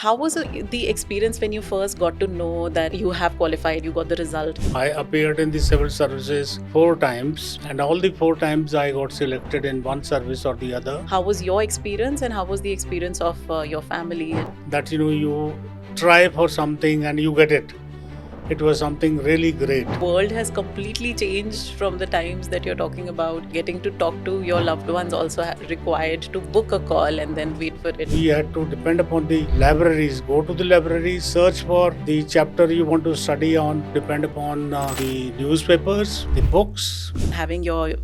How was the experience when you first got to know that you have qualified, you got the result? I appeared in the civil services 4 times, and all the 4 times I got selected in one service or the other. How was your experience and how was the experience of your family? That you try for something and you get it. It was something really great. World has completely changed from the times that you're talking about. Getting to talk to your loved ones also required to book a call and then wait for it. We had to depend upon the libraries. Go to the library, search for the chapter you want to study on, depend upon the newspapers, the books. Having your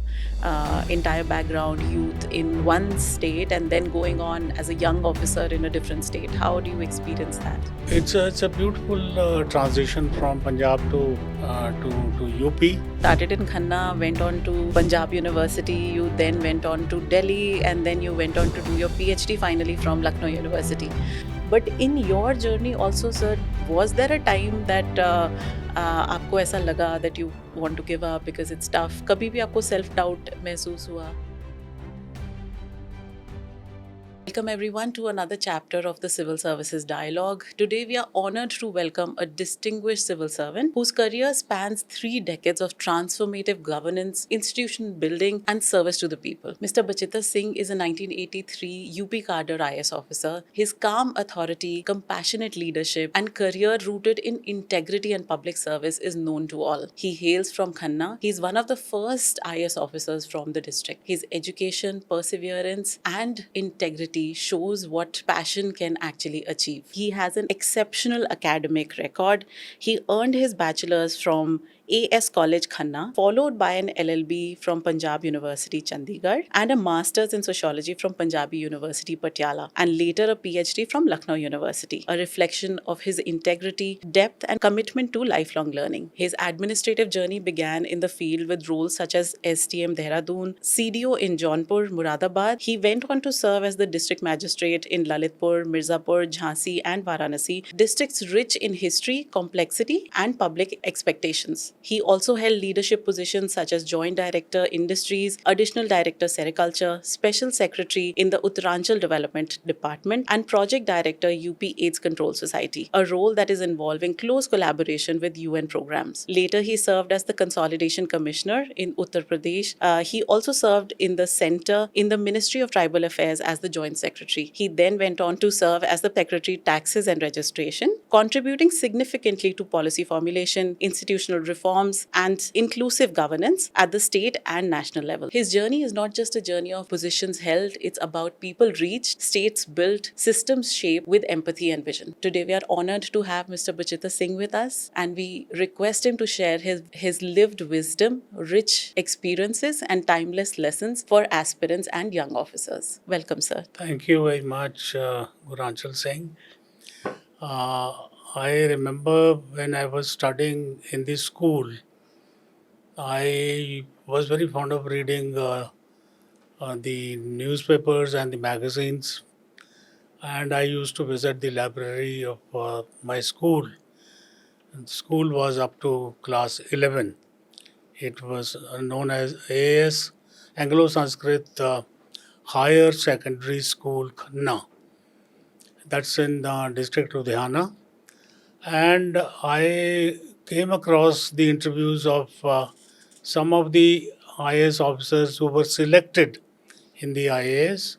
entire background, youth in one state and then going on as a young officer in a different state. How do you experience that? It's a beautiful transition from Punjab to UP. Started in Khanna, went on to Punjab University, you then went on to Delhi, and then you went on to do your PhD finally from Lucknow University. But in your journey also, sir, was there a time that आपको ऐसा लगा that you want to give up because it's tough? कभी भी आपको self doubt महसूस हुआ? Welcome everyone to another chapter of the Civil Services Dialogue. Today we are honored to welcome a distinguished civil servant whose career spans 3 decades of transformative governance, institution building and service to the people. Mr. Bachita Singh is a 1983 UP cadre IS officer. His calm authority, compassionate leadership and career rooted in integrity and public service is known to all. He hails from Khanna. He is one of the first IS officers from the district. His education, perseverance and integrity shows what passion can actually achieve. He has an exceptional academic record. He earned his bachelor's from AS College Khanna, followed by an LLB from Punjab University Chandigarh and a master's in sociology from Punjabi University Patiala, and later a PhD from Lucknow University, a reflection of his integrity, depth and commitment to lifelong learning. His administrative journey began in the field with roles such as STM Dehradun, CDO in Jaunpur, Muradabad. He went on to serve as the district magistrate in Lalitpur, Mirzapur, Jhansi and Varanasi, districts rich in history, complexity and public expectations. He also held leadership positions such as Joint Director Industries, Additional Director Sericulture, Special Secretary in the Uttaranchal Development Department, and Project Director UP AIDS Control Society, a role that is involving close collaboration with UN programs. Later, he served as the Consolidation Commissioner in Uttar Pradesh. He also served in the center in the Ministry of Tribal Affairs as the Joint Secretary. He then went on to serve as the Secretary Taxes and Registration, contributing significantly to policy formulation, institutional reforms, and inclusive governance at the state and national level. His journey is not just a journey of positions held, it's about people reached, states built, systems shaped with empathy and vision. Today, we are honored to have Mr. Bachita Singh with us, and we request him to share his lived wisdom, rich experiences, and timeless lessons for aspirants and young officers. Welcome, sir. Thank you very much, Guranchal Singh. I remember when I was studying in the school, I was very fond of reading the newspapers and the magazines, and I used to visit the library of my school. And the school was up to class 11. It was known as AS Anglo Sanskrit Higher Secondary School, Khanna. That's in the district of Ludhiana. And I came across the interviews of some of the IAS officers who were selected in the IAS,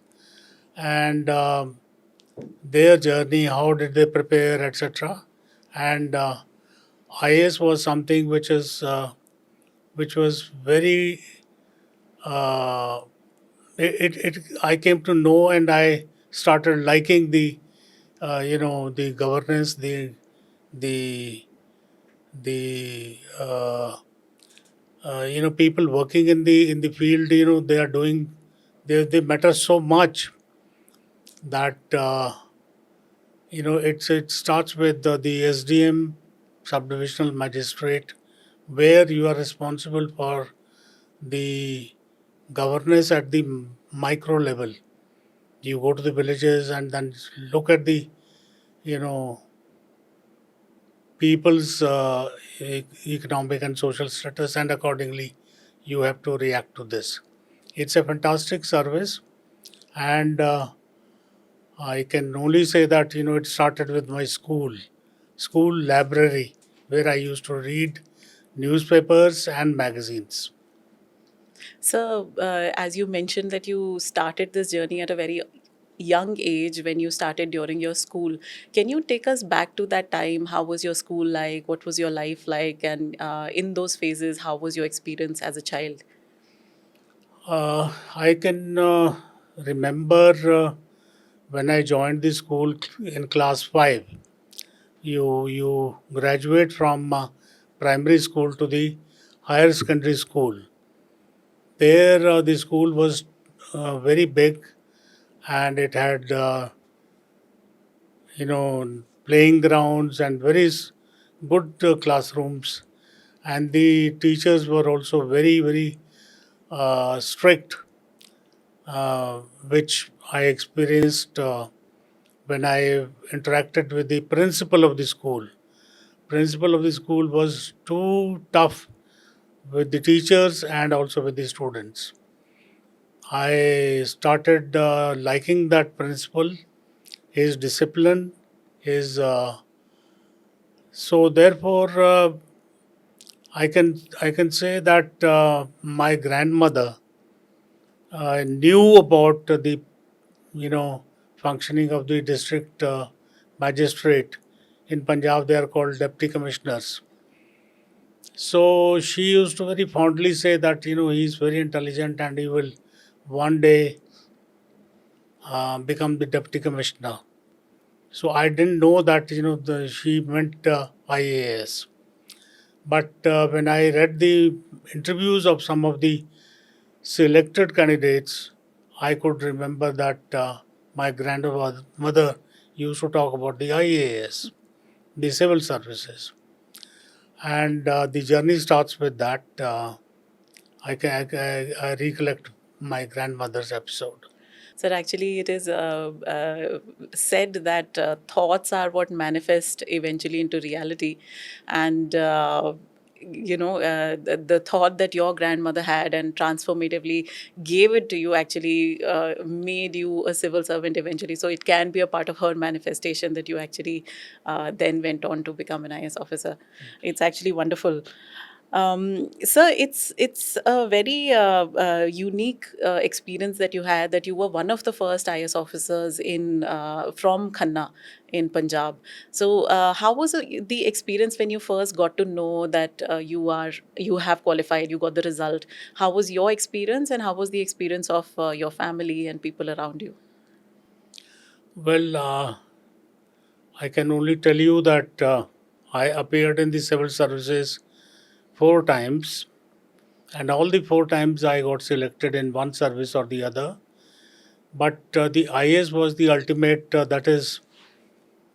and their journey, how did they prepare, etc. And IAS was something which was very uh, I came to know, and I started liking the governance, the the people working in the field. They are doing, they matter so much that it starts with the SDM, subdivisional magistrate, where you are responsible for the governance at the micro level. You go to the villages and then look at the you know people's economic and social status, and accordingly you have to react to this. It's a fantastic service, and I can only say that it started with my school library, where I used to read newspapers and magazines. So, as you mentioned that you started this journey at a very young age when you started during your school, can you take us back to that time? How was your school like? What was your life like? And in those phases, how was your experience as a child? I can remember when I joined the school in class 5. You graduate from primary school to the higher secondary school. There, the school was very big, and it had playing grounds and very good classrooms, and the teachers were also very strict, which I experienced when I interacted with the principal of the school. Principal of the school was too tough with the teachers and also with the students. I started liking that principal, his discipline, his so therefore I can say that my grandmother knew about the functioning of the district magistrate. In Punjab, they are called deputy commissioners. So she used to very fondly say that he's very intelligent and he will one day become the deputy commissioner. So I didn't know that she meant IAS. But when I read the interviews of some of the selected candidates, I could remember that my grandmother used to talk about the IAS, the civil services, and the journey starts with that. I recollect my grandmother's episode. So actually, it is said that thoughts are what manifest eventually into reality, and the thought that your grandmother had and transformatively gave it to you actually made you a civil servant eventually. So it can be a part of her manifestation that you actually then went on to become an IS officer. It's actually wonderful. So it's a very unique experience that you had, that you were one of the first IS officers in from Khanna in Punjab. So how was the experience when you first got to know that you have qualified, you got the result? How was your experience, and how was the experience of your family and people around you? Well, I can only tell you that I appeared in the civil services 4 times, and all the 4 times I got selected in one service or the other. But the IS was the ultimate. That is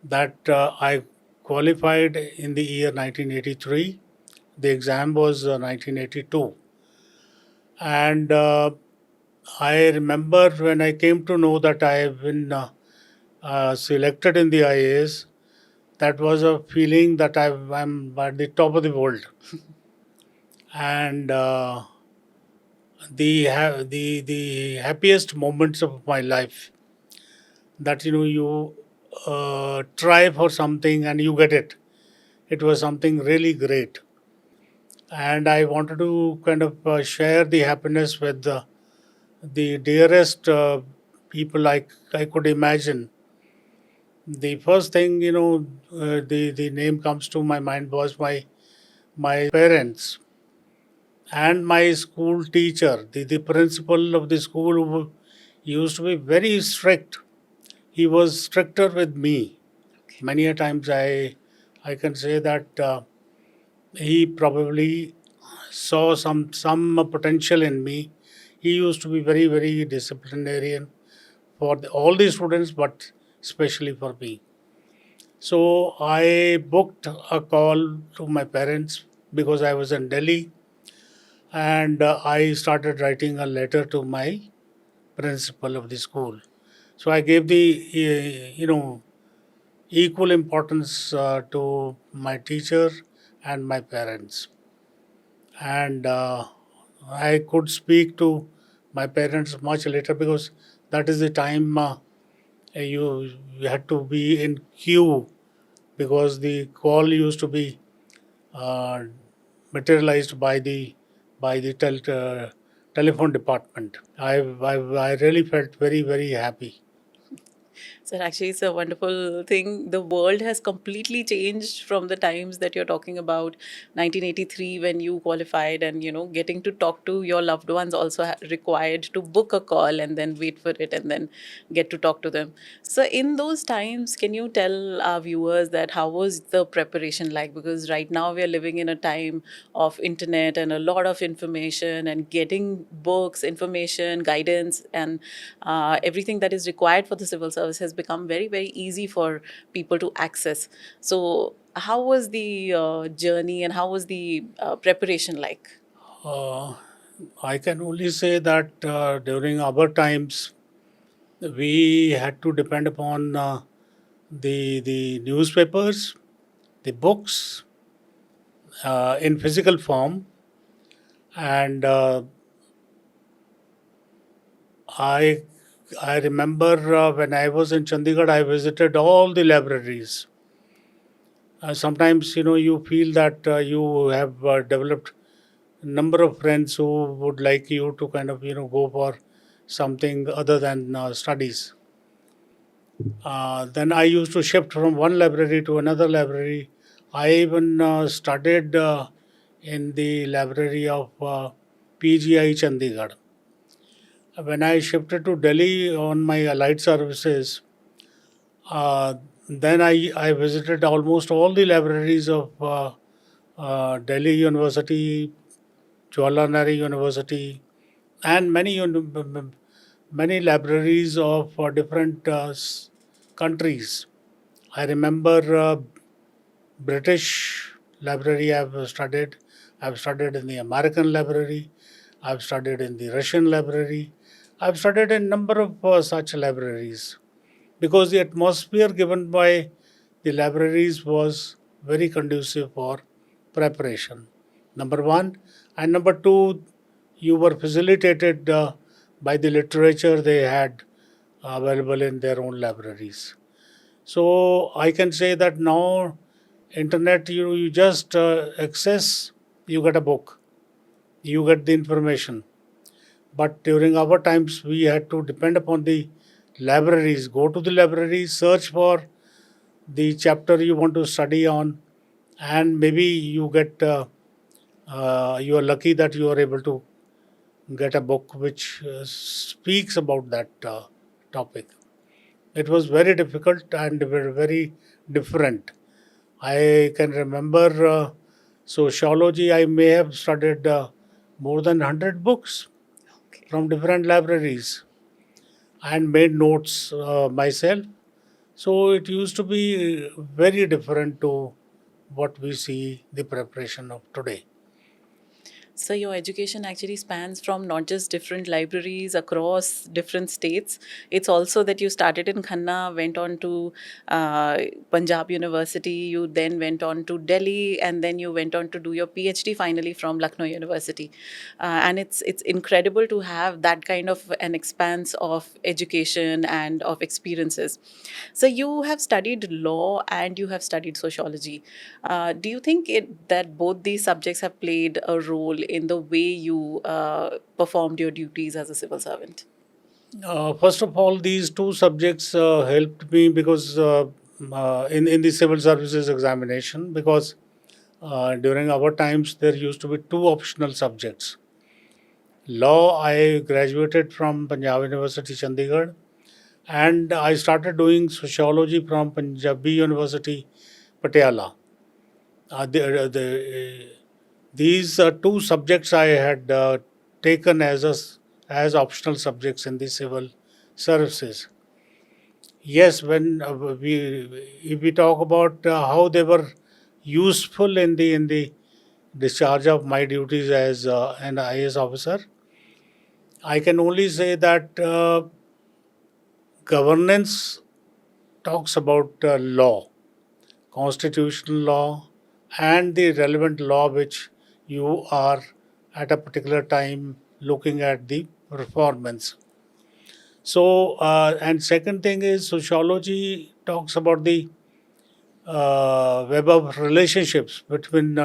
that I qualified in the year 1983. The exam was 1982, and I remember when I came to know that I have been selected in the IAS. That was a feeling that I'm at the top of the world, and the happiest moments of my life, that you try for something and you get it. It was something really great, and I wanted to kind of share the happiness with the dearest people I could imagine. The first thing the name comes to my mind was my parents and my school teacher, the principal of the school, who used to be very strict. He was stricter with me. Many a times I can say that he probably saw some potential in me. He used to be very disciplinarian for all the students, but especially for me. So I booked a call to my parents because I was in Delhi, and I started writing a letter to my principal of the school. So I gave the equal importance to my teacher and my parents, and I could speak to my parents much later because that is the time You had to be in queue because the call used to be uh, materialized by the telephone department. I really felt very very happy. So actually, it's a wonderful thing. The world has completely changed from the times that you're talking about, 1983 when you qualified, and getting to talk to your loved ones also required to book a call and then wait for it and then get to talk to them. So in those times, can you tell our viewers that how was the preparation like? Because right now we are living in a time of internet and a lot of information, and getting books, information, guidance, and everything that is required for the civil service has become very, very easy for people to access. So, how was the journey and how was the preparation like? Uh, I can only say that during our times we had to depend upon the newspapers, the books in physical form, and I I remember when I was in Chandigarh, I visited all the libraries. Sometimes you feel that you have developed a number of friends who would like you to kind of go for something other than studies. Then I used to shift from one library to another library. I even studied in the library of PGI Chandigarh. When I shifted to Delhi on my allied services, uh, then I visited almost all the libraries of Delhi University, Jawaharlal Nehru University, and many libraries of different countries. I remember British library I've studied. I've studied in the American library. I've studied in the Russian library. I've studied in a number of such libraries because the atmosphere given by the libraries was very conducive for preparation. Number one. And number two, you were facilitated by the literature they had available in their own libraries. So I can say that now internet you just access, you get a book, you get the information. But during our times we had to depend upon the libraries, go to the libraries, search for the chapter you want to study on, and maybe you are lucky that you are able to get a book which speaks about that topic. It was very difficult and very different. I can remember sociology. I may have studied more than 100 books Okay. from different libraries and made notes myself. So it used to be very different to what we see the preparation of today. So your education actually spans from not just different libraries across different states. It's also that you started in Khanna, went on to uh, Punjab University, you then went on to Delhi, and then you went on to do your PhD finally from Lucknow University. And it's incredible to have that kind of an expanse of education and of experiences. So you have studied law and you have studied sociology. Do you think that both these subjects have played a role in the way you performed your duties as a civil servant? First of all, these two subjects helped me because in the civil services examination, because during our times there used to be two optional subjects. Law, I graduated from Punjab University, Chandigarh, and I started doing sociology from Punjabi University, Patiala. These two subjects I had taken as optional subjects in the civil services. Yes, when we if we talk about how they were useful in the discharge of my duties as an IAS officer, I can only say that governance talks about law, constitutional law, and the relevant law which you are at a particular time looking at the performance. So, and second thing is sociology talks about the web of relationships between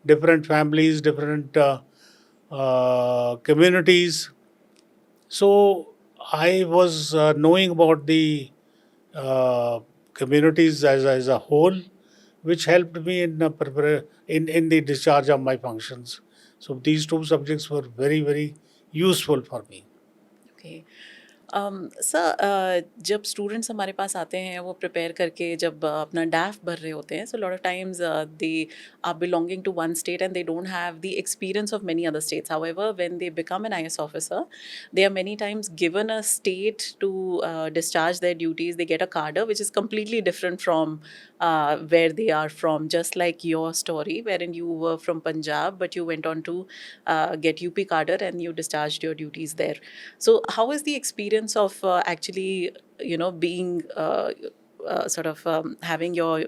different families, different communities. So I was knowing about the uh, communities as a whole, which helped me in, in the discharge of my functions. So these two subjects were very, very useful for me. Okay sir जब students हमारे पास आते हैं वो prepare करके जब अपना डैफ भर रहे होते हैं so lot of times they are belonging to one state and they don't have the experience of many other states however when they become an IAS officer they are many times given a state to discharge their duties. They get a cadre which is completely different from where they are from, just like your story wherein you were from Punjab but you went on to get UP cadre and you discharged your duties there. So how is the experience of actually being sort of having your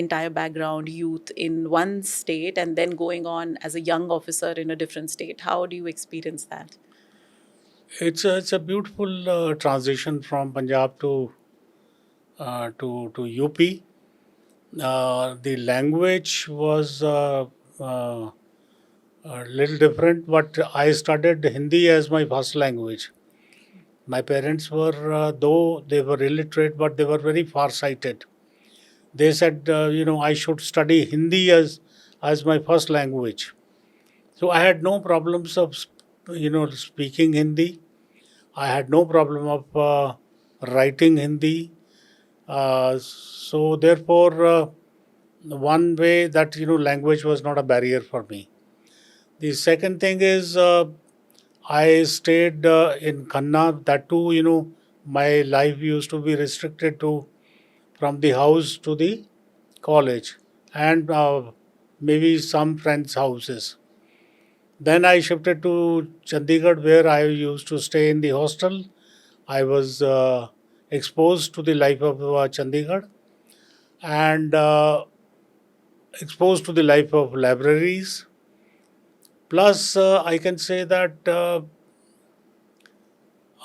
entire background youth in one state and then going on as a young officer in a different state? How do you experience that? It's a beautiful transition from Punjab to UP. The language was a little different, but I studied Hindi as my first language. My parents were, though they were illiterate, but they were very far-sighted. They said, I should study Hindi as my first language. So I had no problems of, speaking Hindi. I had no problem of writing Hindi. So therefore, one way that language was not a barrier for me. The second thing is I stayed in Khanna. That too, my life used to be restricted to from the house to the college and maybe some friends' houses. Then I shifted to Chandigarh, where I used to stay in the hostel. I was exposed to the life of Chandigarh and exposed to the life of libraries. Plus, I can say that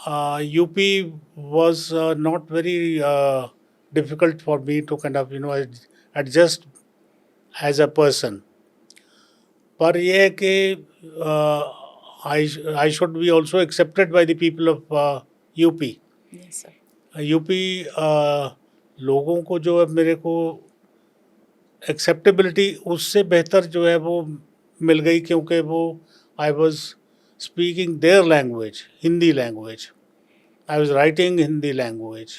UP was not very difficult for me to kind of adjust as a person. पर ये है कि I should be also accepted by the people of UP. Yes, sir. UP लोगों को जो है मेरे को एक्सेप्टेबिलिटी उससे बेहतर जो है वो मिल गई क्योंकि वो I was speaking their language Hindi language I was writing Hindi language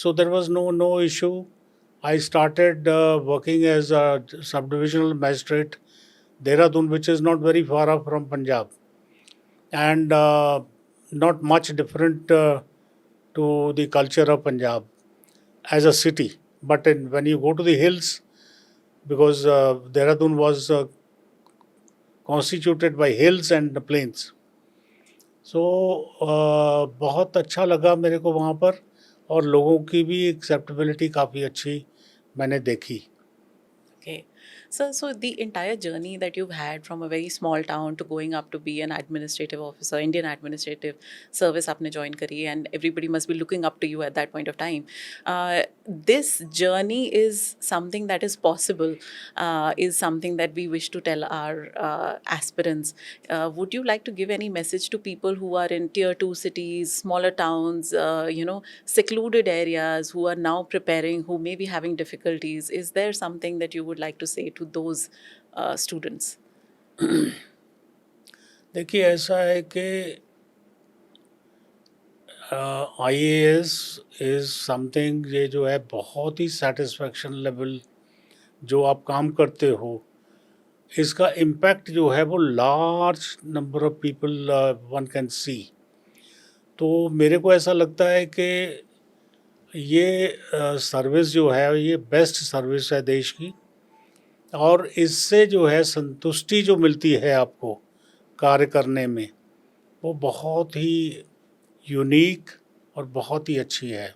so there was no issue I started working as a sub divisional magistrate Dehradun which is not very far off from Punjab and not much different to the culture of Punjab as a city. But when you go to the hills, because Dehradun was constituted by hills and plains, so बहुत अच्छा लगा मेरे को वहाँ पर और लोगों की भी एक्सेप्टेबिलिटी काफ़ी अच्छी मैंने देखी. Okay. So the entire journey that you've had from a very small town to going up to be an administrative officer, Indian Administrative Service आपने join करी and everybody must be looking up to you at that point of time. This journey is something that is possible, is something that we wish to tell our aspirants. Would you like to give any message to people who are in tier 2 cities, smaller towns, secluded areas, who are now preparing, who may be having difficulties? Is there something that you would like to say to those students? देखिए ऐसा है कि IAS is something ये जो है बहुत ही satisfaction level जो आप काम करते हो इसका इम्पैक्ट जो है वो large number of people one can see. तो मेरे को ऐसा लगता है कि ये सर्विस जो है ये बेस्ट सर्विस है देश की और इससे जो है संतुष्टि जो मिलती है आपको कार्य करने में वो बहुत ही यूनिक और बहुत ही अच्छी है.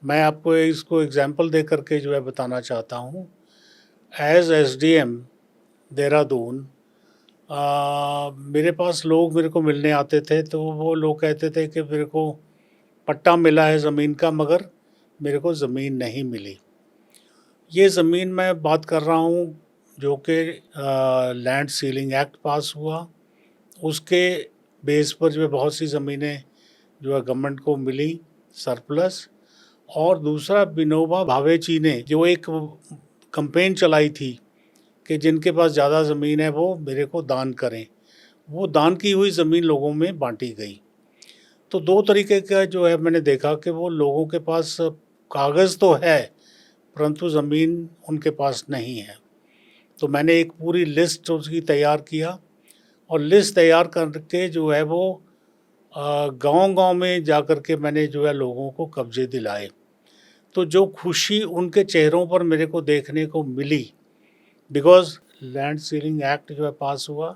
मैं आपको इसको एग्जांपल दे करके जो है बताना चाहता हूँ. एज SDM देहरादून मेरे पास लोग मेरे को मिलने आते थे, तो वो लोग कहते थे कि मेरे को पट्टा मिला है ज़मीन का, मगर मेरे को ज़मीन नहीं मिली। ये ज़मीन मैं बात कर रहा हूँ जो कि लैंड सीलिंग एक्ट पास हुआ, उसके बेस पर जो है बहुत सी ज़मीनें जो है गवर्नमेंट को मिली सरप्लस। और दूसरा, विनोबा भावे जी ने जो एक कैंपेन चलाई थी कि जिनके पास ज़्यादा ज़मीन है वो मेरे को दान करें। वो दान की हुई ज़मीन लोगों में बाँटी गई। तो 2 तरीके का जो है मैंने देखा कि वो लोगों के पास कागज़ तो है, परंतु ज़मीन उनके पास नहीं है। तो मैंने एक पूरी लिस्ट उसकी तैयार किया, और लिस्ट तैयार करके जो है वो गाँव-गाँव में जा कर के मैंने जो है लोगों को कब्ज़े दिलाए। तो जो खुशी उनके चेहरों पर मेरे को देखने को मिली, बिकॉज़ लैंड सीलिंग एक्ट जो है पास हुआ,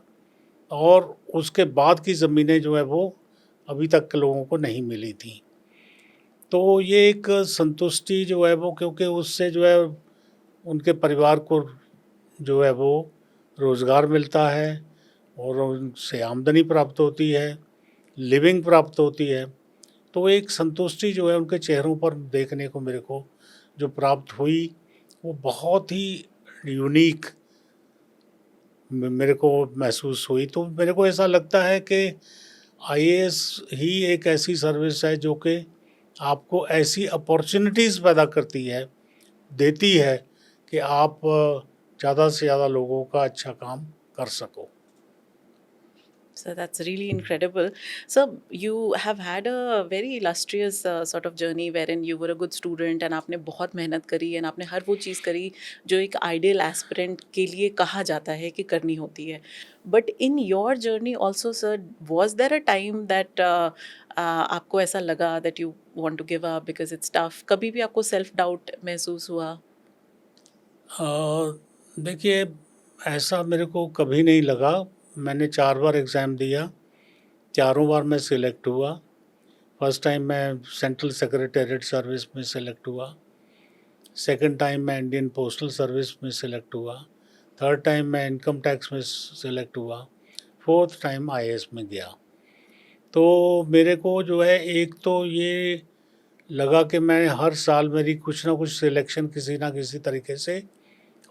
और उसके बाद की ज़मीनें जो है वो अभी तक के लोगों को नहीं मिली थी। तो ये एक संतुष्टि जो है वो, क्योंकि उससे जो है उनके परिवार को जो है वो रोज़गार मिलता है, और उनसे आमदनी प्राप्त होती है, लिविंग प्राप्त होती है। तो एक संतुष्टि जो है उनके चेहरों पर देखने को मेरे को जो प्राप्त हुई, वो बहुत ही यूनिक मेरे को महसूस हुई। तो मेरे को ऐसा लगता है कि आईएएस ही एक ऐसी सर्विस है जो कि आपको ऐसी अपॉर्चुनिटीज़ पैदा करती है, देती है कि आप ज़्यादा से ज़्यादा लोगों का अच्छा काम कर सको। So that's really incredible. So you have had a very illustrious sort of journey wherein you were a good student and आपने बहुत मेहनत करी and आपने हर वो चीज़ करी जो एक ideal aspirant के लिए कहा जाता है कि करनी होती है. But in your journey also, sir, was there a time that आपको ऐसा लगा that you want to give up because it's tough? कभी भी आपको self doubt महसूस हुआ? देखिए, ऐसा मेरे को कभी नहीं लगा। मैंने 4 बार एग्ज़ाम दिया, चारों बार मैं सिलेक्ट हुआ। फर्स्ट टाइम मैं सेंट्रल सेक्रेटेरिएट सर्विस में सेलेक्ट हुआ, सेकंड टाइम मैं इंडियन पोस्टल सर्विस में सेलेक्ट हुआ, थर्ड टाइम मैं इनकम टैक्स में सेलेक्ट हुआ, फोर्थ टाइम आईएएस में गया। तो मेरे को जो है, एक तो ये लगा कि मैं हर साल मेरी कुछ ना कुछ सिलेक्शन किसी ना किसी तरीके से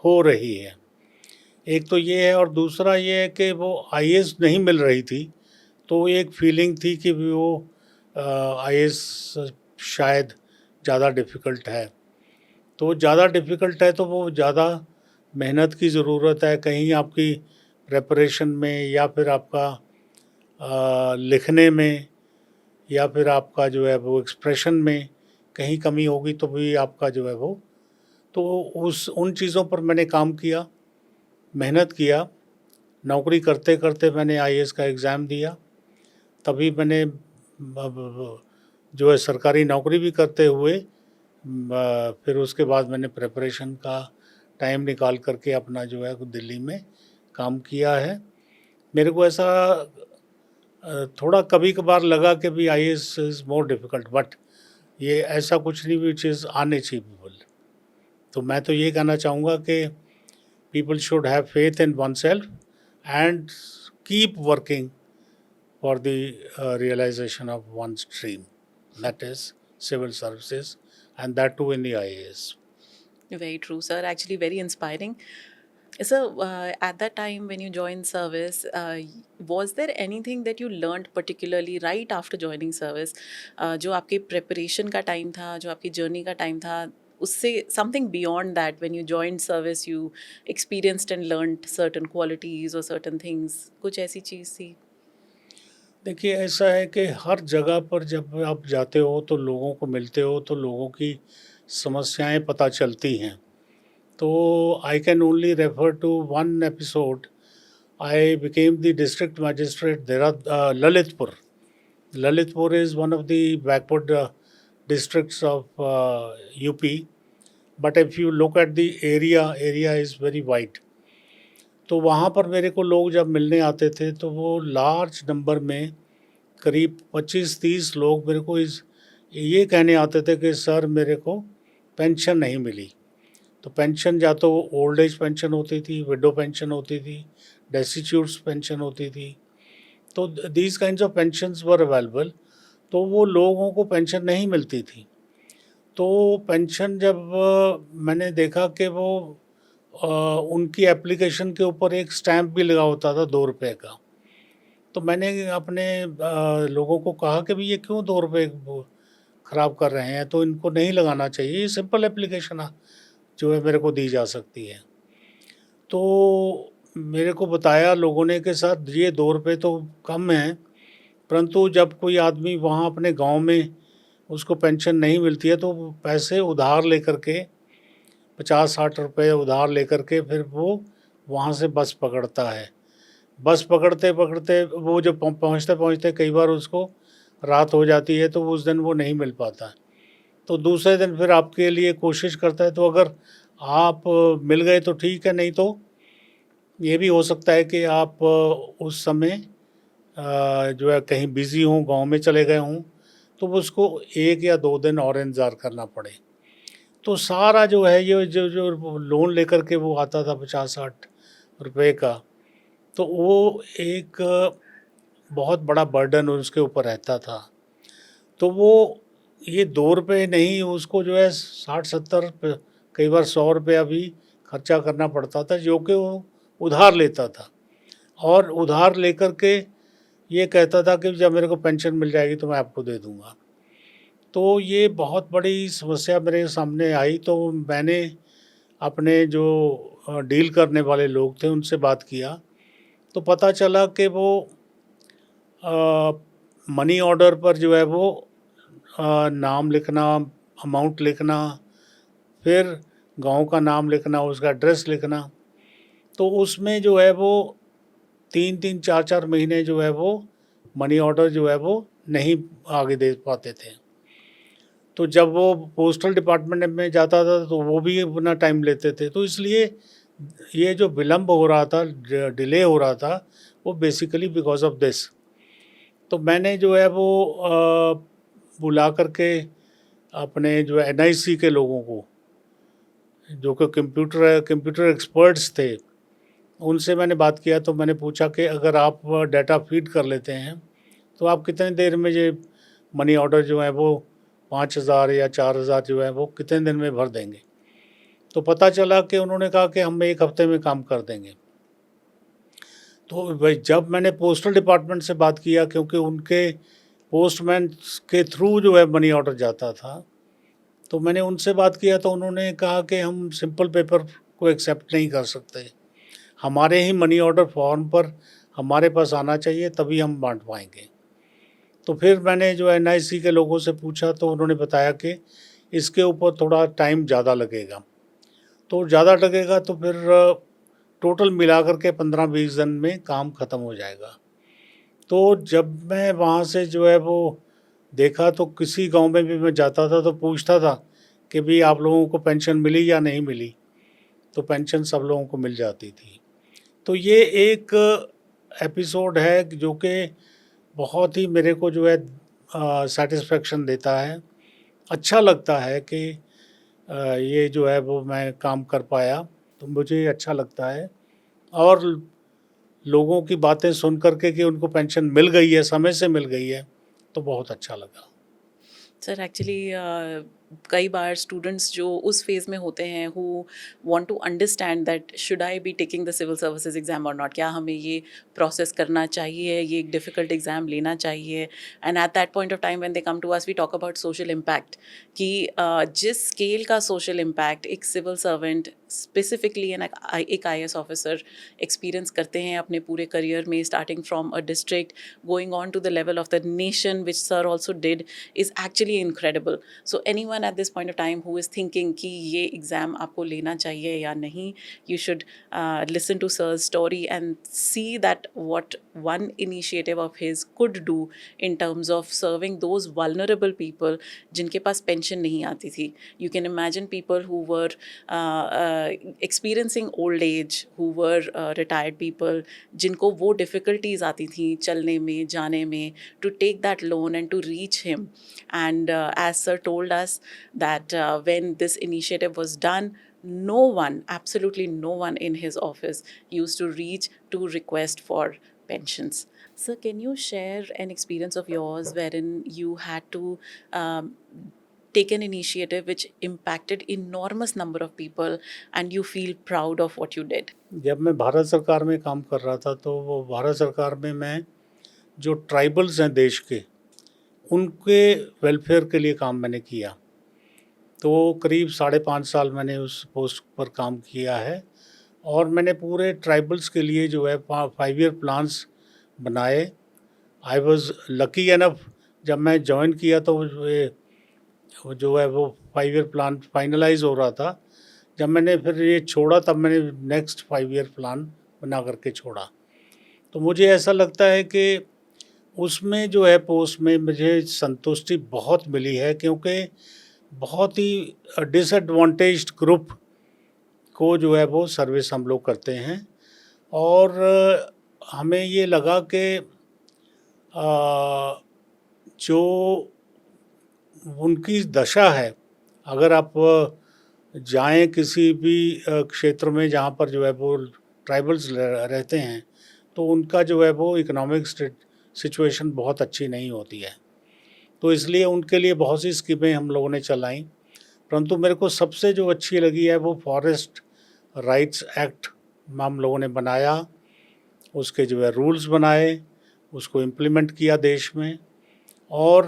हो रही है। एक तो ये है, और दूसरा ये है कि वो आईएएस नहीं मिल रही थी, तो एक फीलिंग थी कि वो आईएएस शायद ज़्यादा डिफ़िकल्ट है। तो ज़्यादा डिफ़िकल्ट है तो वो ज़्यादा मेहनत की ज़रूरत है, कहीं आपकी प्रिपरेशन में, या फिर आपका लिखने में, या फिर आपका जो है वो एक्सप्रेशन में कहीं कमी होगी तो भी आपका जो है वो, तो उस उन चीज़ों पर मैंने काम किया, मेहनत किया। नौकरी करते-करते मैंने आईएएस का एग्ज़ाम दिया, तभी मैंने जो है सरकारी नौकरी भी करते हुए फिर उसके बाद मैंने प्रिपरेशन का टाइम निकाल कर के अपना जो है दिल्ली में काम किया है। मेरे को ऐसा थोड़ा कभी-कभार लगा कि भी IAS is more difficult, but ये ऐसा कुछ नहीं व्हिच इज़ अनअचीवेबल। तो मैं तो ये कहना चाहूँगा कि people should have faith in oneself and keep working for the realization of one's dream, that is civil services, and that too in the IAS. Very true, sir. Actually, very inspiring. So, at that time when you joined service, was there anything that you learned particularly right after joining service, जो आपके preparation का time था, जो आपकी journey का time था, उससे something beyond that when you joined service you experienced and learned certain qualities or certain things, कुछ ऐसी चीज़ थी? देखिए, ऐसा है कि हर जगह पर जब आप जाते हो तो लोगों को मिलते हो, तो लोगों की समस्याएं पता चलती हैं। तो I can only refer to one episode. I became the district magistrate Lalitpur. Lalitpur is one of the backward districts of UP, but if you look at the area is very wide. तो वहाँ पर मेरे को लोग जब मिलने आते थे तो वो लार्ज नंबर में, करीब 25-30 लोग मेरे को ये कहने आते थे कि सर मेरे को पेंशन नहीं मिली, तो पेंशन या तो ओल्ड एज पेंशन होती थी, विडो पेंशन होती थी, डेस्टिट्यूट्स पेंशन होती थी। तो these kinds of pensions were available. तो वो लोगों को पेंशन नहीं मिलती थी। तो पेंशन जब मैंने देखा कि वो उनकी एप्लीकेशन के ऊपर एक स्टैम्प भी लगा होता था 2 रुपए का। तो मैंने अपने लोगों को कहा कि भई ये क्यों 2 रुपए वो ख़राब कर रहे हैं, तो इनको नहीं लगाना चाहिए, ये सिंपल एप्लीकेशन जो है मेरे को दी जा सकती है। तो मेरे को बताया लोगों ने कि सर ये 2 रुपए तो कम हैं, परंतु जब कोई आदमी वहाँ अपने गाँव में उसको पेंशन नहीं मिलती है तो वो पैसे उधार लेकर के 50-60 रुपए उधार लेकर के फिर वो वहाँ से बस पकड़ता है। बस पकड़ते-पकड़ते वो जब पहुँचते-पहुँचते कई बार उसको रात हो जाती है, तो उस दिन वो नहीं मिल पाता है। तो दूसरे दिन फिर आपके लिए कोशिश करता है, तो अगर आप मिल गए तो ठीक है, नहीं तो ये भी हो सकता है कि आप उस समय जो है कहीं बिज़ी हों, गाँव में चले गए हों, तो वो उसको 1 या 2 दिन और इंतज़ार करना पड़े। तो सारा जो है ये जो लोन लेकर के वो आता था 50-60 रुपए का, तो वो एक बहुत बड़ा बर्डन उसके ऊपर रहता था। तो वो ये 2 रुपए नहीं, उसको जो है 60-70 कई बार 100 रुपया भी खर्चा करना पड़ता था, जो कि वो उधार लेता था। और उधार लेकर के ये कहता था कि जब मेरे को पेंशन मिल जाएगी तो मैं आपको दे दूँगा। तो ये बहुत बड़ी समस्या मेरे सामने आई, तो मैंने अपने जो डील करने वाले लोग थे उनसे बात किया, तो पता चला कि वो मनी ऑर्डर पर जो है वो नाम लिखना, अमाउंट लिखना, फिर गाँव का नाम लिखना, उसका एड्रेस लिखना, तो उसमें जो है वो 3-3 4-4 महीने जो है वो मनी ऑर्डर जो है वो नहीं आगे दे पाते थे। तो जब वो पोस्टल डिपार्टमेंट में जाता था तो वो भी अपना टाइम लेते थे। तो इसलिए ये जो विलम्ब हो रहा था, डिले हो रहा था, वो बेसिकली बिकॉज़ ऑफ दिस। तो मैंने जो है वो बुला कर के अपने जो एनआईसी के लोगों को, जो कि कंप्यूटर एक्सपर्ट्स थे, उनसे मैंने बात किया। तो मैंने पूछा कि अगर आप डाटा फ़ीड कर लेते हैं, तो आप कितनी देर में ये मनी ऑर्डर जो है वो 5,000 या 4,000 जो है वो कितने दिन में भर देंगे? तो पता चला कि उन्होंने कहा कि हम 1 हफ़्ते में काम कर देंगे। तो वही जब मैंने पोस्टल डिपार्टमेंट से बात किया, क्योंकि उनके पोस्टमैन के थ्रू जो है मनी ऑर्डर जाता था, तो मैंने उनसे बात किया तो उन्होंने कहा कि हम सिंपल पेपर को एक्सेप्ट नहीं कर सकते। हमारे ही मनी ऑर्डर फॉर्म पर हमारे पास आना चाहिए, तभी हम बाँट पाएँगे। तो फिर मैंने जो एनआईसी के लोगों से पूछा तो उन्होंने बताया कि इसके ऊपर थोड़ा टाइम ज़्यादा लगेगा। तो ज़्यादा लगेगा तो फिर टोटल मिला कर के 15-20 दिन में काम ख़त्म हो जाएगा। तो जब मैं वहाँ से जो है वो देखा, तो किसी गाँव में भी मैं जाता था तो पूछता था कि भई आप लोगों को पेंशन मिली या नहीं मिली? तो पेंशन सब लोगों को मिल जाती थी। तो ये एक एपिसोड है जो कि बहुत ही मेरे को जो है सैटिस्फैक्शन देता है। अच्छा लगता है कि ये जो है वो मैं काम कर पाया, तो मुझे अच्छा लगता है। और लोगों की बातें सुन कर के कि उनको पेंशन मिल गई है, समय से मिल गई है, तो बहुत अच्छा लगा। सर एक्चुअली कई बार स्टूडेंट्स जो उस फेज में होते हैं who want to understand that should I be taking the civil services exam और नॉट, क्या हमें ये प्रोसेस करना चाहिए, ये एक डिफ़िकल्ट एग्जाम लेना चाहिए। And at that point of time when they come to us we talk about social impact कि जिस स्केल का सोशल इम्पैक्ट एक सिविल सर्वेंट स्पेसिफिकली एक IAS ऑफिसर एक्सपीरियंस करते हैं अपने पूरे करियर में, starting from a district going on to the level of the nation which sir also did, is actually incredible. So anyone at this point of time who is thinking कि ये exam आपको लेना चाहिए या नहीं, you should listen to sir's story and see that what one initiative of his could do in terms of serving those vulnerable people जिनके पास pension नहीं आती थी. You can imagine people who were experiencing old age, who were retired people, जिनको वो difficulties आती थी चलने में, जाने में, to take that loan and to reach him. And as sir told us that when this initiative was done, no one, absolutely no one in his office used to reach to request for pensions. Sir, can you share an experience of yours wherein you had to um, take an initiative which impacted enormous number of people and you feel proud of what you did? जब मैं भारत सरकार में काम कर रहा था तो वो भारत सरकार में मैं जो ट्राइबल्स हैं देश के, उनके वेलफेयर के लिए काम मैंने किया। तो करीब 5.5 साल मैंने उस पोस्ट पर काम किया है और मैंने पूरे ट्राइबल्स के लिए जो है 5 ईयर प्लान्स बनाए। आई वाज़ लकी एनफ, जब मैं जॉइन किया तो वो जो है वो 5 ईयर प्लान फाइनलाइज़ हो रहा था। जब मैंने फिर ये छोड़ा तब मैंने नेक्स्ट 5 ईयर प्लान बना कर के छोड़ा। तो मुझे ऐसा लगता है कि उसमें जो है पोस्ट में मुझे संतुष्टि बहुत मिली है, क्योंकि बहुत ही डिसएडवांटेज्ड ग्रुप को जो है वो सर्विस हम लोग करते हैं। और हमें ये लगा कि जो उनकी दशा है, अगर आप जाएं किसी भी क्षेत्र में जहाँ पर जो है वो ट्राइबल्स रहते हैं, तो उनका जो है वो इकोनॉमिक सिचुएशन बहुत अच्छी नहीं होती है। तो इसलिए उनके लिए बहुत सी स्कीमें हम लोगों ने चलाई, परंतु मेरे को सबसे जो अच्छी लगी है वो फॉरेस्ट राइट्स एक्ट हम लोगों ने बनाया। उसके जो है रूल्स बनाए, उसको इम्प्लीमेंट किया देश में, और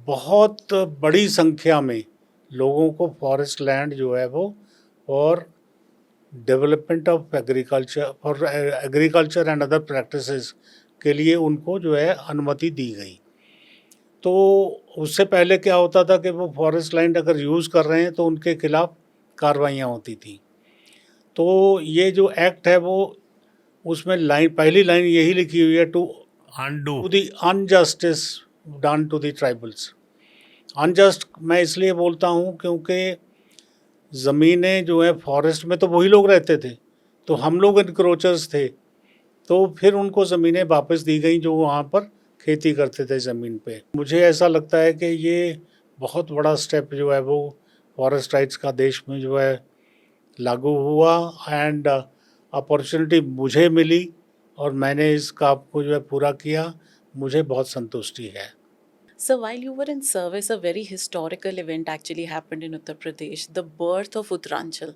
बहुत बड़ी संख्या में लोगों को फॉरेस्ट लैंड जो है वो for development of agriculture, for agriculture and other practices के लिए उनको जो है अनुमति दी गई। तो उससे पहले क्या होता था कि वो फॉरेस्ट लैंड अगर यूज़ कर रहे हैं तो उनके खिलाफ कार्रवाइयाँ होती थी। तो ये जो एक्ट है वो, उसमें पहली लाइन यही लिखी हुई है, to undo the unjustice done to the tribals. Unjust मैं इसलिए बोलता हूँ क्योंकि ज़मीनें जो है फॉरेस्ट में तो वही लोग रहते थे, तो हम लोग इनक्रोचर्स थे। तो फिर उनको ज़मीनें वापस दी गई जो वहाँ पर खेती करते थे ज़मीन पे। मुझे ऐसा लगता है कि ये बहुत बड़ा स्टेप जो है वो फॉरेस्ट राइट्स का देश में जो है लागू हुआ, एंड अपॉर्चुनिटी मुझे मिली और मैंने इस काम को जो है पूरा किया। मुझे बहुत संतुष्टि है। So, while you were in service, a very historical event actually happened in Uttar Pradesh, the birth of Uttaranchal.